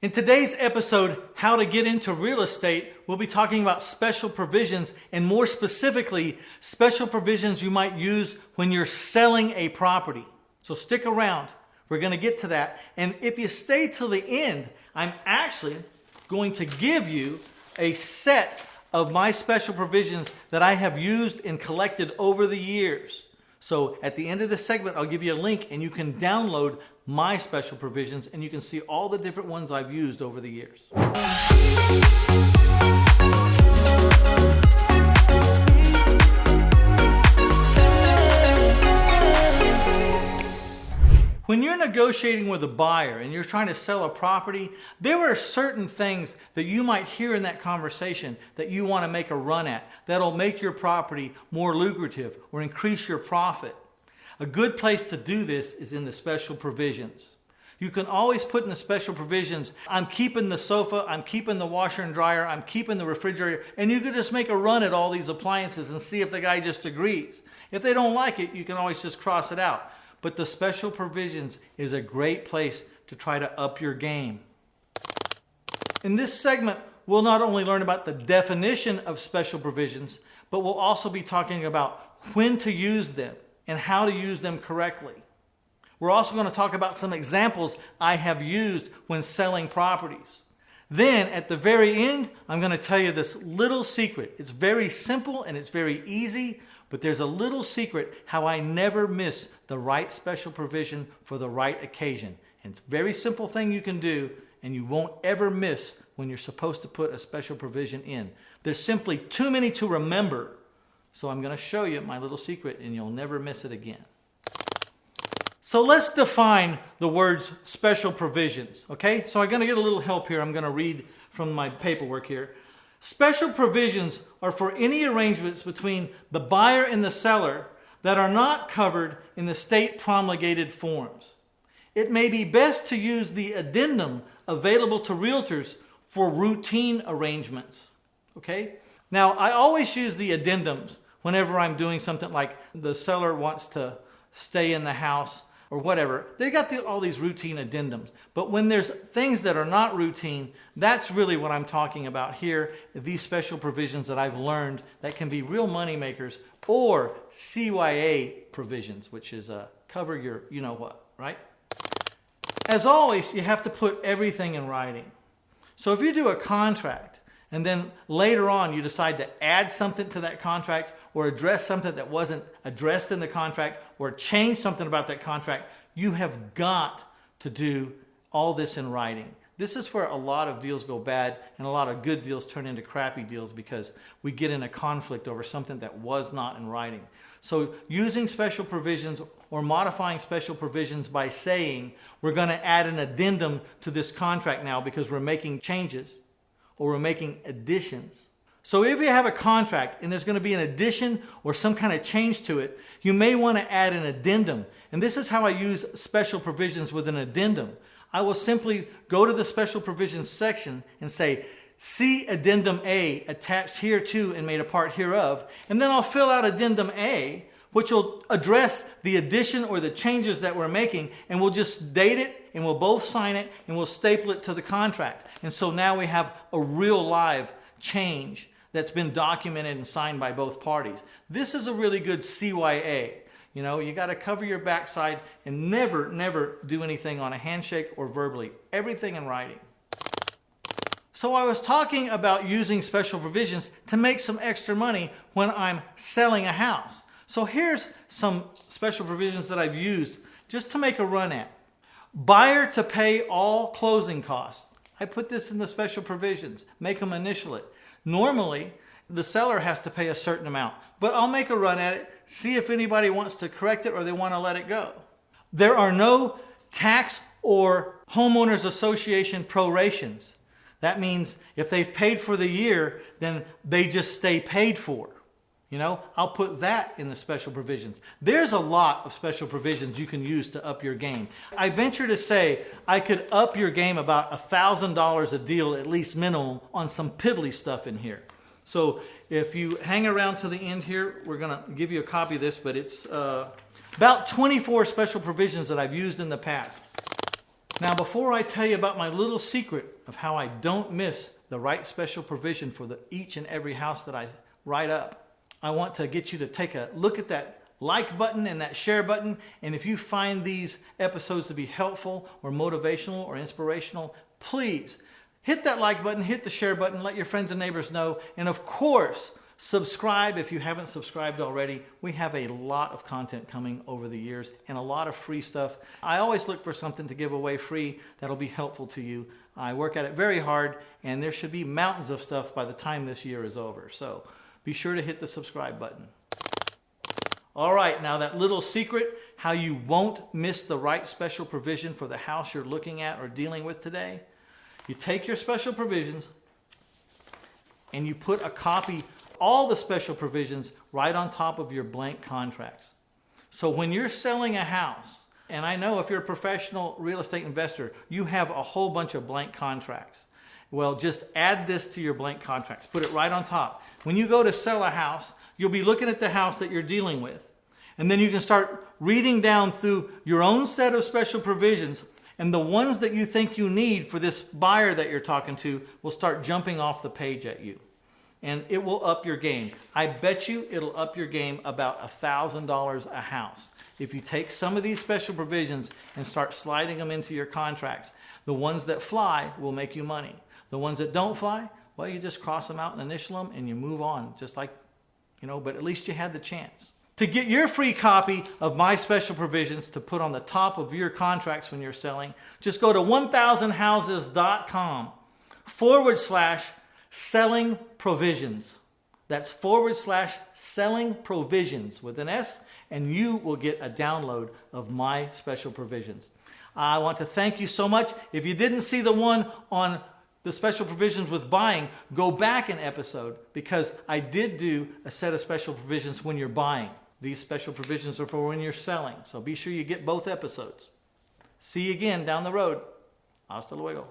In today's episode, How to Get into Real Estate, we'll be talking about special provisions and more specifically, special provisions you might use when you're selling a property. So stick around. We're going to get to that. And if you stay till the end, I'm actually going to give you a set of my special provisions that I have used and collected over the years. So at the end of this segment, I'll give you a link and you can download my special provisions and you can see all the different ones I've used over the years. When you're negotiating with a buyer and you're trying to sell a property, there are certain things that you might hear in that conversation that you want to make a run at that'll make your property more lucrative or increase your profit. A good place to do this is in the special provisions. You can always put in the special provisions, I'm keeping the sofa, I'm keeping the washer and dryer, I'm keeping the refrigerator, and you can just make a run at all these appliances and see if the guy just agrees. If they don't like it, you can always just cross it out. But the special provisions is a great place to try to up your game. In this segment, we'll not only learn about the definition of special provisions, but we'll also be talking about when to use them and how to use them correctly. We're also going to talk about some examples I have used when selling properties. Then at the very end, I'm going to tell you this little secret. It's very simple and it's very easy, but there's a little secret how I never miss the right special provision for the right occasion. And it's a very simple thing you can do and you won't ever miss when you're supposed to put a special provision in. There's simply too many to remember. So I'm going to show you my little secret and you'll never miss it again. So let's define the words special provisions, okay? So I'm going to get a little help here. I'm going to read from my paperwork here. Special provisions are for any arrangements between the buyer and the seller that are not covered in the state promulgated forms. It may be best to use the addendum available to realtors for routine arrangements, okay? Now, I always use the addendums whenever I'm doing something like the seller wants to stay in the house or whatever. They got all these routine addendums. But when there's things that are not routine, that's really what I'm talking about here. These special provisions that I've learned that can be real money makers, or CYA provisions, which is cover your you know what, right? As always, you have to put everything in writing. So if you do a contract and then later on you decide to add something to that contract or address something that wasn't addressed in the contract or change something about that contract, you have got to do all this in writing. This is where a lot of deals go bad and a lot of good deals turn into crappy deals because we get in a conflict over something that was not in writing. So using special provisions or modifying special provisions by saying we're going to add an addendum to this contract now because we're making changes or we're making additions. So if you have a contract and there's going to be an addition or some kind of change to it, you may want to add an addendum. And this is how I use special provisions with an addendum. I will simply go to the special provisions section and say, see addendum A attached hereto and made a part hereof. And then I'll fill out addendum A, which will address the addition or the changes that we're making. And we'll just date it and we'll both sign it and we'll staple it to the contract. And so now we have a real live change that's been documented and signed by both parties. This is a really good CYA. You know, you got to cover your backside and never do anything on a handshake or verbally. Everything in writing. So I was talking about using special provisions to make some extra money when I'm selling a house. So here's some special provisions that I've used just to make a run at. Buyer to pay all closing costs. I put this in the special provisions. Make them initial it. Normally, the seller has to pay a certain amount, but I'll make a run at it, see if anybody wants to correct it or they want to let it go. There are no tax or homeowners association prorations. That means if they've paid for the year, then they just stay paid for. You know, I'll put that in the special provisions. There's a lot of special provisions you can use to up your game. I venture to say I could up your game about $1,000 a deal, at least minimum, on some piddly stuff in here. So if you hang around to the end here, we're going to give you a copy of this, but it's about 24 special provisions that I've used in the past. Now, before I tell you about my little secret of how I don't miss the right special provision for each and every house that I write up, I want to get you to take a look at that like button and that share button. And if you find these episodes to be helpful or motivational or inspirational, please hit that like button, hit the share button, let your friends and neighbors know. And of course, subscribe if you haven't subscribed already. We have a lot of content coming over the years and a lot of free stuff. I always look for something to give away free that'll be helpful to you. I work at it very hard, and there should be mountains of stuff by the time this year is over. So be sure to hit the subscribe button. All right, now that little secret, how you won't miss the right special provision for the house you're looking at or dealing with today. You take your special provisions and you put a copy, all the special provisions, right on top of your blank contracts. So when you're selling a house, and I know if you're a professional real estate investor, you have a whole bunch of blank contracts. Well, just add this to your blank contracts. Put it right on top. When you go to sell a house, you'll be looking at the house that you're dealing with. And then you can start reading down through your own set of special provisions, and the ones that you think you need for this buyer that you're talking to will start jumping off the page at you. And it will up your game. I bet you it'll up your game about $1,000 a house. If you take some of these special provisions and start sliding them into your contracts, the ones that fly will make you money. The ones that don't fly, well, you just cross them out and initial them and you move on, just like, but at least you had the chance. To get your free copy of my special provisions to put on the top of your contracts when you're selling, just go to 1000houses.com/selling provisions. That's /selling provisions with an S, and you will get a download of my special provisions. I want to thank you so much. If you didn't see the one on the special provisions with buying, go back an episode, because I did do a set of special provisions when you're buying. These special provisions are for when you're selling. So be sure you get both episodes. See you again down the road. Hasta luego.